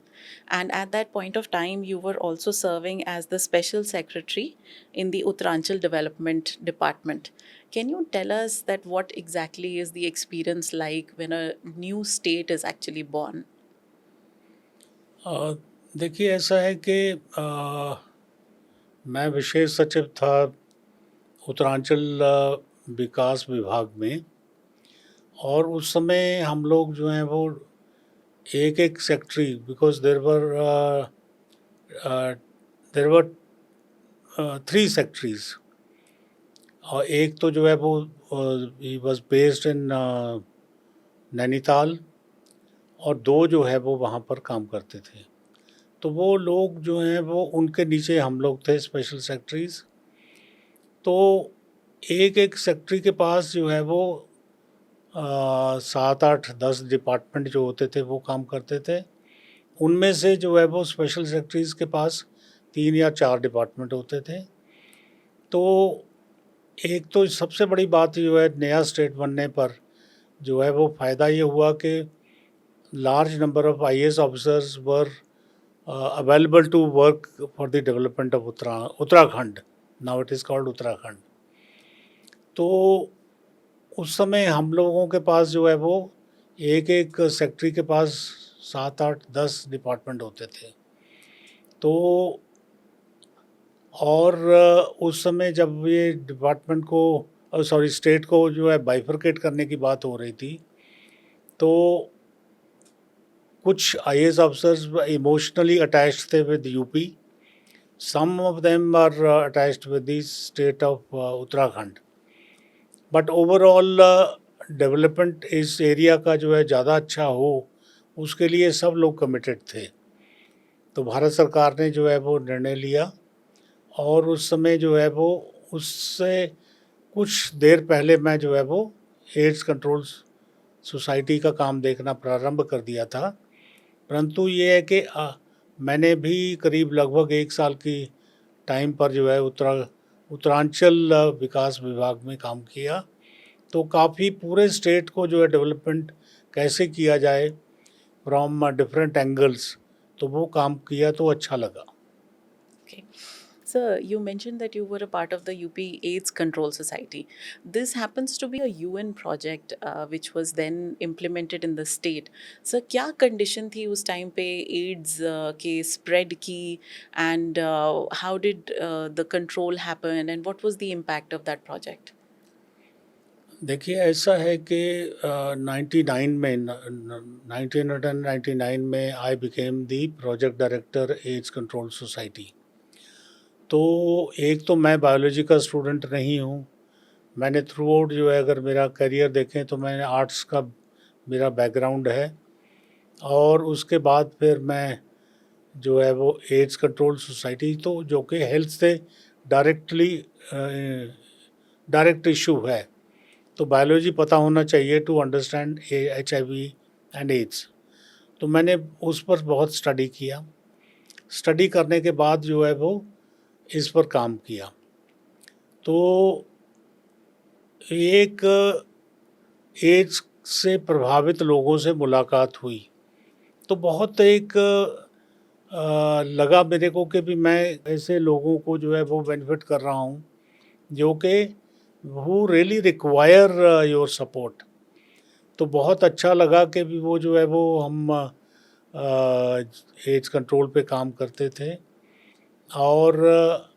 And at that point of time, you were also serving as the special secretary in the Uttaranchal Development Department. Can you tell us that what exactly is the experience like when a new state is actually born? देखिए, ऐसा है कि मैं विशेष सचिव था उत्तरांचल विकास विभाग में, और उस समय हम लोग जो हैं वो एक एक secretary, because there were 3 secretaries, और एक तो जो है वो he was based in Nainital, और 2 जो है वो वहाँ पर काम करते थे। तो वो लोग जो हैं वो उनके नीचे हम लोग थे, स्पेशल सेक्रेटरीज। तो एक एक सेक्रेटरी के पास जो है वो 7, 8, 10 डिपार्टमेंट जो होते थे वो काम करते थे। उनमें से जो है वो स्पेशल सेक्रेटरीज़ के पास 3 या 4 डिपार्टमेंट होते थे। तो एक तो सबसे बड़ी बात जो है नया स्टेट बनने पर जो है वो फ़ायदा ये हुआ कि large number of IAS officers were available to work for the development of Uttarakhand. Now it is called Uttarakhand. तो उस समय हम लोगों के पास जो है वो एक एक सेक्रेटरी के पास 7, 8, 10 डिपार्टमेंट होते थे। तो और उस समय जब ये डिपार्टमेंट को स्टेट को जो है बाइफरकेट करने की बात हो रही थी, तो कुछ IAS ऑफिसर्स इमोशनली अटैच्ड थे with UP, some of them are attached with the state of Uttarakhand. But overall development इस एरिया का जो है ज़्यादा अच्छा हो, उसके लिए सब लोग कमिटेड थे। तो भारत सरकार ने जो है वो निर्णय लिया, और उस समय जो है वो उससे कुछ देर पहले मैं जो है वो एड्स कंट्रोल सोसाइटी का काम देखना प्रारंभ कर दिया था। परंतु ये है कि मैंने भी करीब लगभग 1 साल की टाइम पर जो है उत्तरांचल विकास विभाग में काम किया। तो काफ़ी पूरे स्टेट को जो है डेवलपमेंट कैसे किया जाए फ्रॉम डिफरेंट एंगल्स, तो वो काम किया तो अच्छा लगा। Okay. Sir, you mentioned that you were a part of the UP AIDS Control Society. This happens to be a UN project which was then implemented in the state. Sir, क्या condition थी उस time पे AIDS के spread की, and how did the control happen, and what was the impact of that project? देखिए ऐसा है कि 99 में 1999 में I became the project director AIDS control society. तो एक तो मैं बायोलॉजी का स्टूडेंट नहीं हूँ। मैंने थ्रू आउट जो है अगर मेरा करियर देखें तो मैंने आर्ट्स का मेरा बैकग्राउंड है, और उसके बाद फिर मैं जो है वो एड्स कंट्रोल सोसाइटी, तो जो कि हेल्थ से डायरेक्टली डायरेक्ट इशू है, तो बायोलॉजी पता होना चाहिए to understand HIV and AIDS. तो मैंने उस पर बहुत स्टडी किया। स्टडी करने के बाद जो है वो इस पर काम किया। तो एक एड्स से प्रभावित लोगों से मुलाकात हुई, तो बहुत एक लगा मेरे को कि भी मैं ऐसे लोगों को जो है वो बेनिफिट कर रहा हूँ जो कि who really require your support. तो बहुत अच्छा लगा कि भी वो जो है वो हम एड्स कंट्रोल पे काम करते थे, और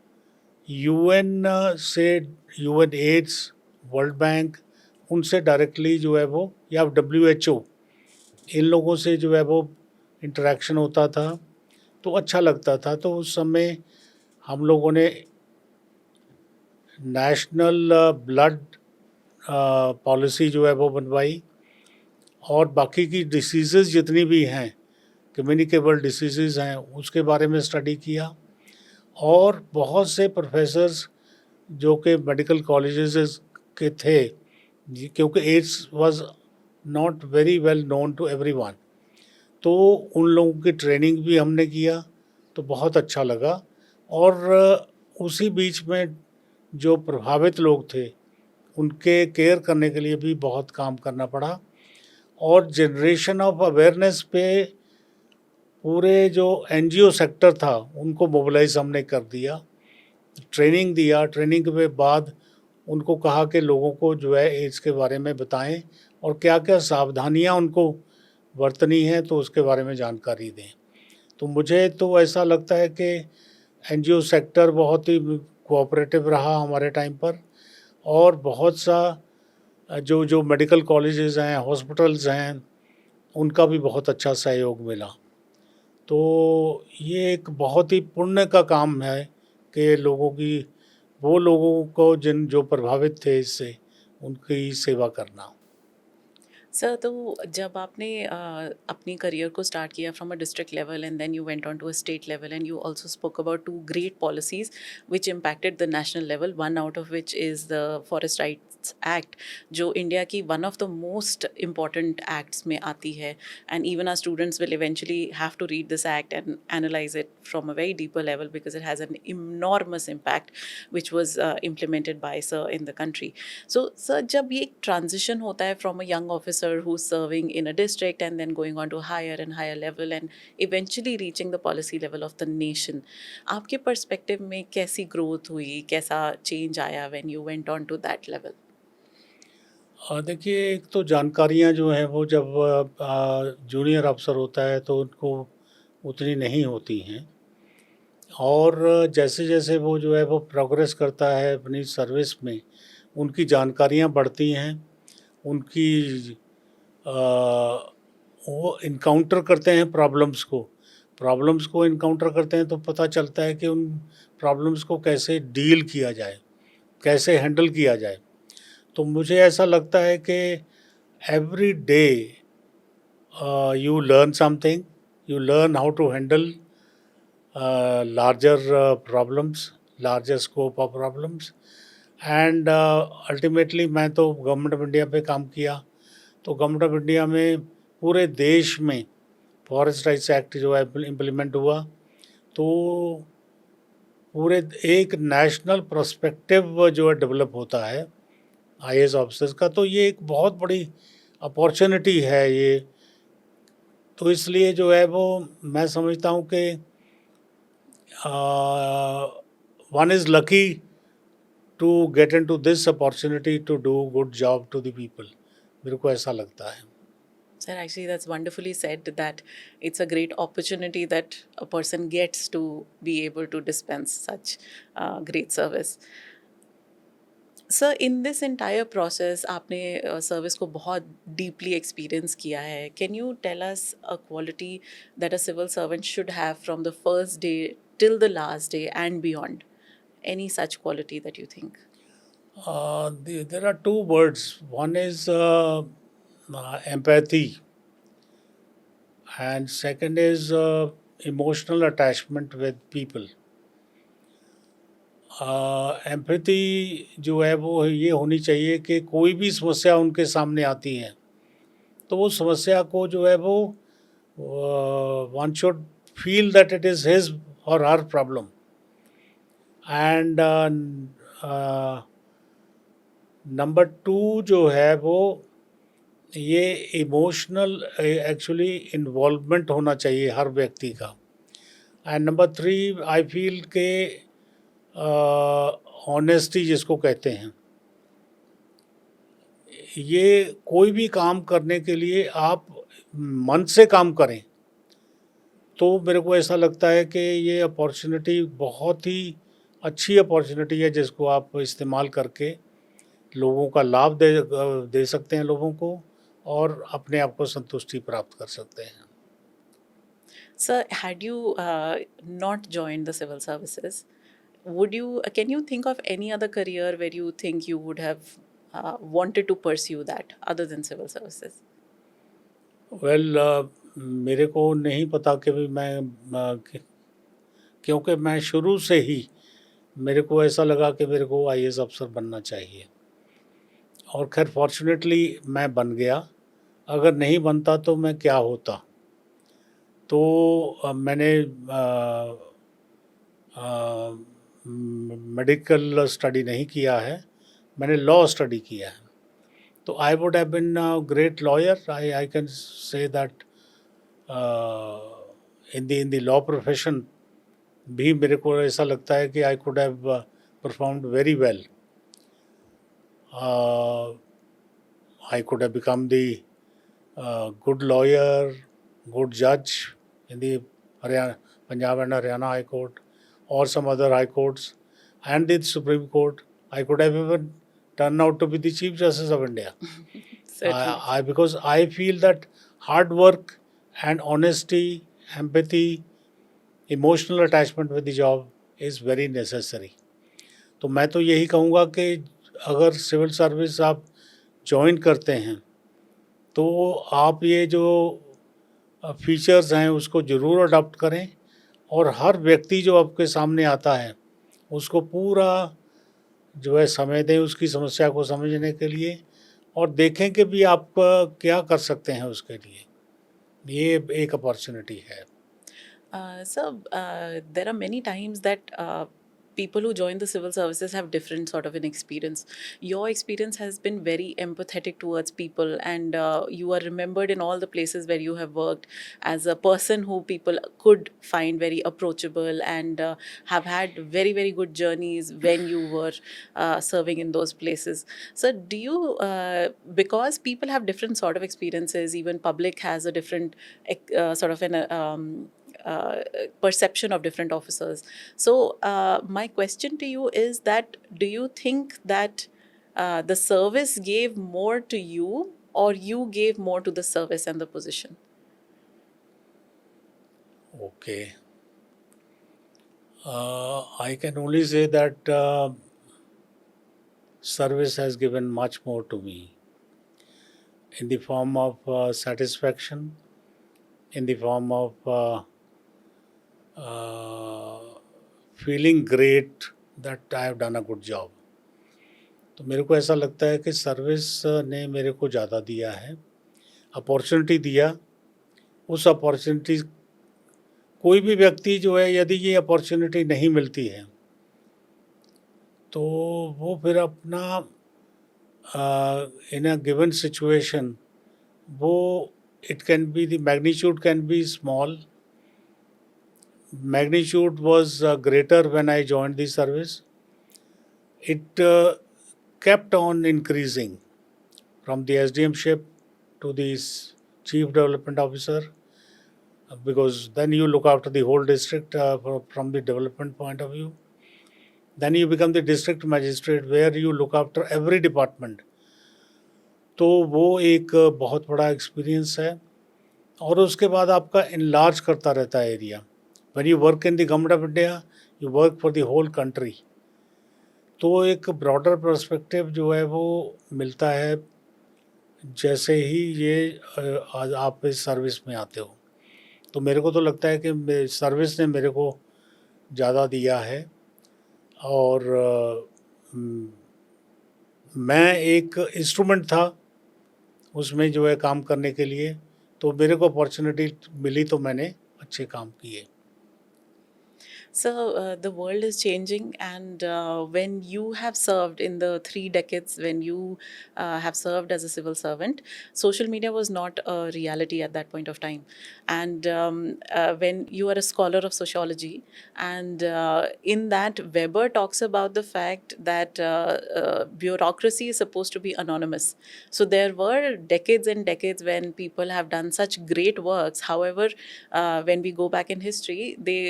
यूएन से, यूएन एड्स, वर्ल्ड बैंक, उनसे डायरेक्टली जो है वो, या WHO, इन लोगों से जो है वो इंटरेक्शन होता था, तो अच्छा लगता था। तो उस समय हम लोगों ने नेशनल ब्लड पॉलिसी जो है वो बनवाई, और बाकी की डिसीज़ेज़ जितनी भी हैं, कम्युनिकेबल डिसीज़ेज़ हैं, उसके बारे में स्टडी किया। और बहुत से प्रोफेसर्स जो कि मेडिकल कॉलेजेस के थे, क्योंकि AIDS was not very well known to everyone, तो उन लोगों की ट्रेनिंग भी हमने किया, तो बहुत अच्छा लगा। और उसी बीच में जो प्रभावित लोग थे उनके केयर करने के लिए भी बहुत काम करना पड़ा, और जनरेशन ऑफ अवेयरनेस पे पूरे जो NGO सेक्टर था उनको मोबिलाइज हमने कर दिया, ट्रेनिंग दिया। ट्रेनिंग के बाद उनको कहा कि लोगों को जो है एड्स के बारे में बताएं और क्या क्या सावधानियां उनको बरतनी हैं, तो उसके बारे में जानकारी दें। तो मुझे तो ऐसा लगता है कि NGO सेक्टर बहुत ही कोऑपरेटिव रहा हमारे टाइम पर, और बहुत सा जो जो मेडिकल कॉलेजेस हैं, हॉस्पिटल्स हैं, उनका भी बहुत अच्छा सहयोग मिला। तो ये एक बहुत ही पुण्य का काम है कि वो लोगों को जो प्रभावित थे इससे, उनकी सेवा करना। सर, तो जब आपने अपनी करियर को स्टार्ट किया from a district level and then you went on to a state level, and you also spoke about two great policies which impacted the national level, one out of which is the forest rights act, जो India की one of the most important acts में आती है, and even our students will eventually have to read this act and analyze it from a very deeper level because it has an enormous impact which was implemented by sir in the country. So sir, जब ये एक transition होता है from a young officer who's serving in a district and then going on to higher and higher level and eventually reaching the policy level of the nation, आपके perspective में कैसी growth हुई, कैसा change आया when you went on to that level? देखिए, एक तो जानकारियाँ जो हैं वो जब जूनियर अफसर होता है तो उनको उतनी नहीं होती हैं, और जैसे जैसे वो जो है वो प्रोग्रेस करता है अपनी सर्विस में, उनकी जानकारियाँ बढ़ती हैं, उनकी वो इनकाउंटर करते हैं प्रॉब्लम्स को इनकाउंटर करते हैं, तो पता चलता है कि उन प्रॉब्लम्स को कैसे डील किया जाए, कैसे हैंडल किया जाए। तो मुझे ऐसा लगता है कि every day you learn something, you learn how to handle larger problems, larger scope of problems, and ultimately मैं तो गवर्नमेंट ऑफ इंडिया पे काम किया, तो गवर्नमेंट ऑफ इंडिया में पूरे देश में फॉरेस्ट राइट्स एक्ट जो है इम्प्लीमेंट हुआ, तो पूरे एक नेशनल पर्सपेक्टिव जो है डेवलप होता है आईएएस ऑफिसर्स का। तो ये एक बहुत बड़ी अपॉर्चुनिटी है ये। तो इसलिए जो है वो मैं समझता हूँ कि one is lucky to get in to this opportunity to do good job to the people, मेरे को ऐसा लगता है। Sir, actually, that's wonderfully said that it's a great opportunity that a person gets to be able to dispense such great service. Sir, in this entire process आपने service को बहुत deeply experience किया है. Can you tell us a quality that a civil servant should have from the first day till the last day and beyond? Any such quality that you think? There are two words. One is empathy, and second is emotional attachment with people. Empathy जो है वो ये होनी चाहिए कि कोई भी समस्या उनके सामने आती है तो वो समस्या को जो है वो one should feel that it is his और हर प्रॉब्लम। एंड नंबर टू जो है वो ये इमोशनल एक्चुअली इन्वॉल्वमेंट होना चाहिए हर व्यक्ति का। And number three I feel के ऑनेस्टी जिसको कहते हैं, ये कोई भी काम करने के लिए आप मन से काम करें तो मेरे को ऐसा लगता है कि ये अपॉर्चुनिटी बहुत ही अच्छी अपॉर्चुनिटी है जिसको आप इस्तेमाल करके लोगों का लाभ दे सकते हैं लोगों को और अपने आप को संतुष्टि प्राप्त कर सकते हैं। Sir, had you not joined the civil services, can you think of any other career where you think you would have wanted to pursue that other than civil services? Well मेरे को नहीं पता कि भी मैं क्योंकि मैं शुरू से ही मेरे को ऐसा लगा कि मेरे को आईएएस अफसर बनना चाहिए और खैर फॉर्चुनेटली मैं बन गया। अगर नहीं बनता तो मैं क्या होता। तो मैंने मेडिकल स्टडी नहीं किया है, मैंने लॉ स्टडी किया है। तो I would have been a great lawyer. I can say that in the law profession भी मेरे को ऐसा लगता है कि I could have performed very well. I could have become the good lawyer, good judge in the Punjab and Haryana High Court or some other high courts and the Supreme Court. I could have even turned out to be the Chief Justice of India. Certainly. Because I feel that hard work and honesty, empathy, emotional attachment with the job is very necessary. तो मैं तो यही कहूँगा कि अगर civil service आप join करते हैं तो आप ये जो फीचर्स हैं उसको ज़रूर अडॉप्ट करें और हर व्यक्ति जो आपके सामने आता है उसको पूरा जो है समय दें उसकी समस्या को समझने के लिए और देखें कि भी आप क्या कर सकते हैं उसके लिए। ये एक अपॉर्चुनिटी है। So, there are many times that people who join the civil services have different sort of an experience. Your experience has been very empathetic towards people, and you are remembered in all the places where you have worked as a person who people could find very approachable and have had very, very good journeys when you were serving in those places. So, do you, because people have different sort of experiences, even public has a different sort of an perception of different officers. So, my question to you is that do you think that the service gave more to you or you gave more to the service and the position? Okay. I can only say that service has given much more to me in the form of satisfaction, in the form of feeling great that I have done a good job. तो मेरे को ऐसा लगता है कि service ने मेरे को ज़्यादा दिया है अपॉर्चुनिटी दिया, उस अपॉर्चुनिटी कोई भी व्यक्ति जो है यदि ये अपॉर्चुनिटी नहीं मिलती है तो वो फिर अपना इन अ गिवन सिचुएशन वो it can be the magnitude can be small. Magnitude was greater when I joined the service. It kept on increasing from the SDMship to the Chief Development Officer, because then you look after the whole district from the development point of view. Then you become the district magistrate where you look after every department. तो वो एक बहुत बड़ा experience है. और उसके बाद आपका इनलार्ज करता रहता है area. When you work in the government of India, you work for the whole country. तो एक ब्रॉडर पर्सपेक्टिव जो है वो मिलता है जैसे ही ये आज आप इस सर्विस में आते हो. तो मेरे को तो लगता है कि सर्विस ने मेरे को ज़्यादा दिया है. और मैं एक इंस्ट्रूमेंट था उसमें जो है काम करने के लिए. तो मेरे को अपॉर्चुनिटी मिली तो मैंने अच्छे काम किए. So the world is changing, and when you have served in the 3 decades, when you have served as a civil servant, social media was not a reality at that point of time. And when you are a scholar of sociology, and in that, Weber talks about the fact that bureaucracy is supposed to be anonymous. So there were decades and decades when people have done such great works. However, when we go back in history, they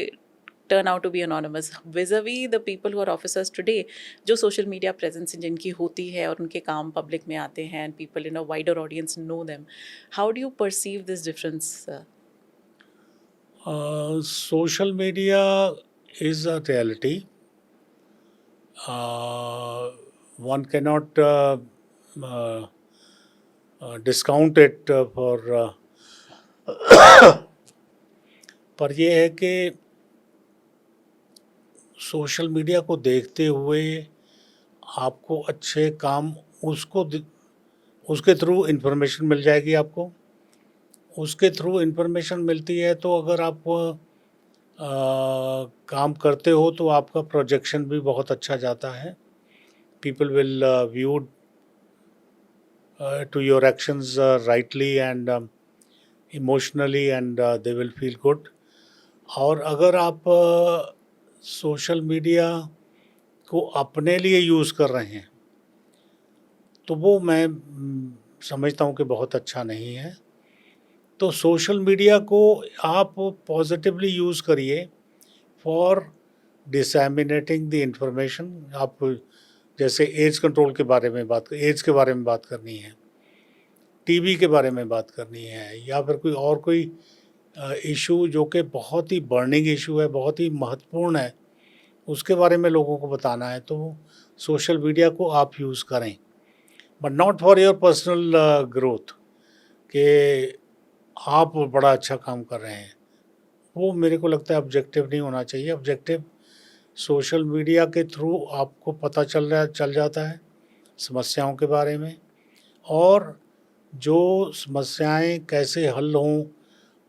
turn out to be anonymous vis-a-vis the people who are officers today, जो social media presence जिनकी होती है और उनके काम public में आते हैं and people in a wider audience know them. How do you perceive this difference, sir? Social media is a reality. One cannot discount it for पर ये है कि सोशल मीडिया को देखते हुए आपको अच्छे काम उसके थ्रू इन्फॉर्मेशन मिल जाएगी. आपको उसके थ्रू इन्फॉर्मेशन मिलती है तो अगर आप काम करते हो तो आपका प्रोजेक्शन भी बहुत अच्छा जाता है. People will view to your actions rightly and emotionally, and they will feel good. और अगर आप सोशल मीडिया को अपने लिए यूज़ कर रहे हैं तो वो मैं समझता हूँ कि बहुत अच्छा नहीं है. तो सोशल मीडिया को आप पॉजिटिवली यूज़ करिए फॉर डिसैमिनेटिंग द इंफॉर्मेशन. आप जैसे एज कंट्रोल के बारे में एड्स के बारे में बात करनी है, टीबी के बारे में बात करनी है, या फिर कोई इशू जो कि बहुत ही बर्निंग इशू है, बहुत ही महत्वपूर्ण है, उसके बारे में लोगों को बताना है तो सोशल मीडिया को आप यूज़ करें. But not for your personal growth कि आप बड़ा अच्छा काम कर रहे हैं. वो मेरे को लगता है ऑब्जेक्टिव नहीं होना चाहिए. ऑब्जेक्टिव सोशल मीडिया के थ्रू आपको पता चल जाता है समस्याओं के बारे में, और जो समस्याएं कैसे हल हों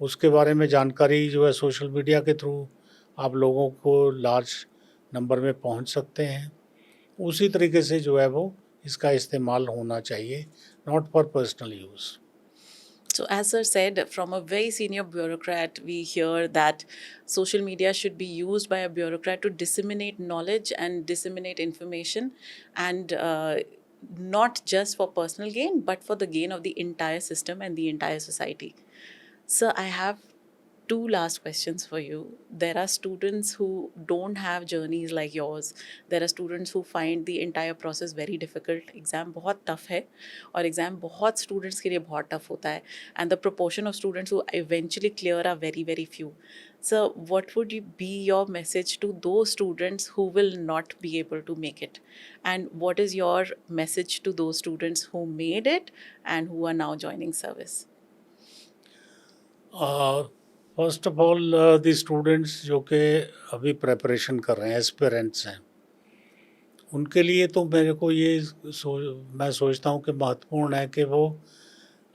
उसके बारे में जानकारी जो है सोशल मीडिया के थ्रू आप लोगों को लार्ज नंबर में पहुंच सकते हैं. उसी तरीके से जो है वो इसका इस्तेमाल होना चाहिए, not for personal use. So, as sir said, from a very senior bureaucrat, we hear that social media should be used by a bureaucrat to disseminate knowledge and disseminate information, and not just for personal gain, but for the gain of the entire system and the entire society. Sir, I have two last questions for you. There are students who don't have journeys like yours. There are students who find the entire process very difficult. Exam बहुत tough है और exam बहुत students के लिए बहुत tough होता है. And the proportion of students who eventually clear are very, very few. So what would be your message to those students who will not be able to make it? And what is your message to those students who made it and who are now joining service? First of all the students जो कि अभी preparation कर रहे हैं, aspirants हैं, उनके लिए तो मेरे को मैं सोचता हूँ कि महत्वपूर्ण है कि वो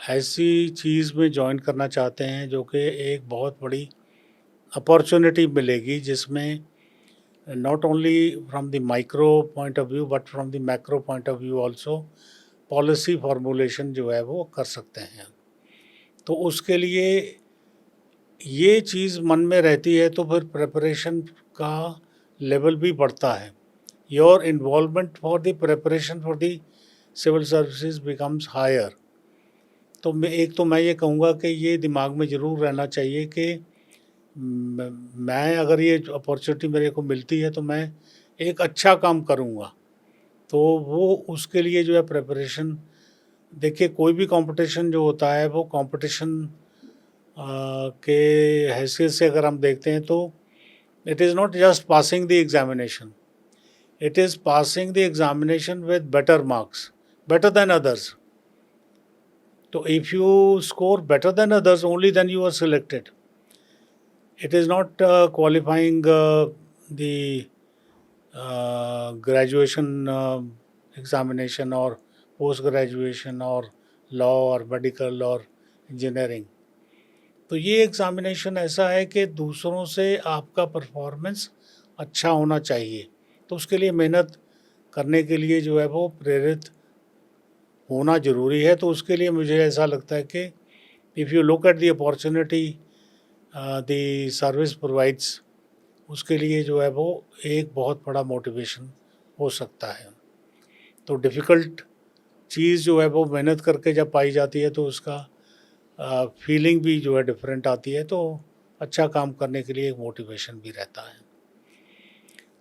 ऐसी चीज़ में जॉइन करना चाहते हैं जो कि एक बहुत बड़ी अपॉर्चुनिटी मिलेगी, जिसमें not only from the micro point of view but from the macro point of view also policy formulation जो है वो कर सकते हैं। तो उसके लिए ये चीज़ मन में रहती है तो फिर प्रिपरेशन का लेवल भी बढ़ता है। Your involvement for the preparation for the civil services becomes higher. तो मैं ये कहूँगा कि ये दिमाग में ज़रूर रहना चाहिए कि मैं अगर ये अपॉर्चुनिटी मेरे को मिलती है तो मैं एक अच्छा काम करूँगा। तो वो उसके लिए जो है प्रिपरेशन, देखिए कोई भी कंपटीशन जो होता है वो कंपटीशन के हैसियत से अगर हम देखते हैं तो it is not just passing the examination, it is passing the examination with better marks, better than others. तो if you score better than others, only then you are selected. It is not qualifying the graduation examination or post graduation or law or medical or engineering. तो ये examination ऐसा है कि दूसरों से आपका performance अच्छा होना चाहिए। तो उसके लिए मेहनत करने के लिए जो है वो प्रेरित होना ज़रूरी है। तो उसके लिए मुझे ऐसा लगता है कि if you look at the opportunity the service provides, उसके लिए जो है वो एक बहुत बड़ा मोटिवेशन हो सकता है। तो डिफ़िकल्ट चीज़ जो है वो मेहनत करके जब पाई जाती है तो उसका फीलिंग भी जो है डिफरेंट आती है, तो अच्छा काम करने के लिए एक मोटिवेशन भी रहता है।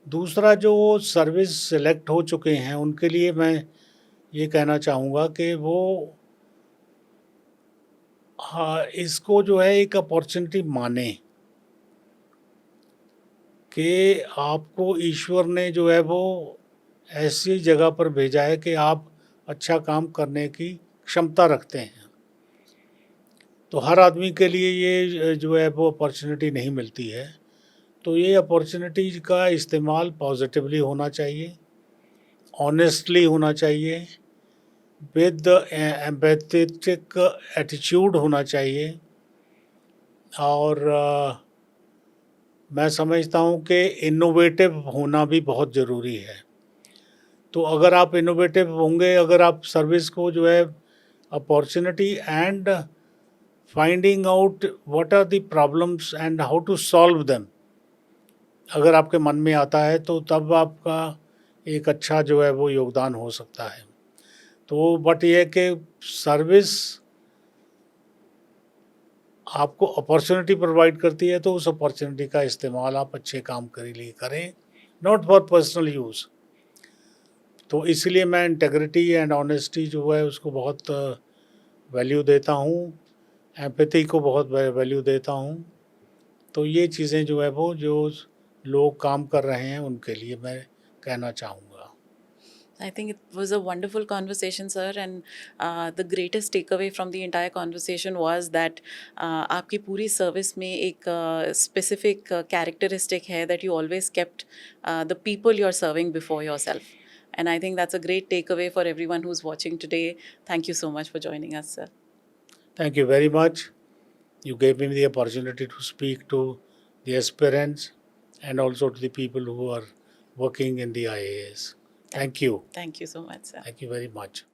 दूसरा, जो सर्विस सेलेक्ट हो चुके हैं उनके लिए मैं ये कहना चाहूँगा कि वो हाँ, इसको जो है एक अपॉर्चुनिटी माने कि आपको ईश्वर ने जो है वो ऐसी जगह पर भेजा है कि आप अच्छा काम करने की क्षमता रखते हैं। तो हर आदमी के लिए ये जो है वो अपॉर्चुनिटी नहीं मिलती है। तो ये अपॉर्चुनिटी का इस्तेमाल पॉजिटिवली होना चाहिए, ऑनेस्टली होना चाहिए, विद एम्पैथेटिक एटीट्यूड होना चाहिए। और मैं समझता हूँ कि इनोवेटिव होना भी बहुत ज़रूरी है। तो अगर आप इनोवेटिव होंगे, अगर आप सर्विस को जो है opportunity and finding out what are the problems and how to solve them, अगर आपके मन में आता है तो तब आपका एक अच्छा जो है वो योगदान हो सकता है। तो बट ये है कि सर्विस आपको अपॉर्चुनिटी प्रोवाइड करती है तो उस अपॉर्चुनिटी का इस्तेमाल आप अच्छे काम के लिए करें, नॉट फॉर पर्सनल यूज़। तो इसलिए मैं इंटेग्रिटी एंड ऑनेस्टी जो है उसको बहुत वैल्यू देता हूँ, एम्पैथी को बहुत वैल्यू देता हूँ। तो ये चीज़ें जो है वो जो लोग काम कर रहे हैं उनके लिए मैं कहना चाहूँगा। I think it was a wonderful conversation, sir, and the greatest takeaway from the entire conversation was that आपकी पूरी सर्विस में एक specific characteristic है that you always kept the people you're serving before yourself. And I think that's a great takeaway for everyone who's watching today. Thank you so much for joining us, sir. Thank you very much. You gave me the opportunity to speak to the aspirants and also to the people who are working in the IAS. Thank you. Thank you so much, sir. Thank you very much.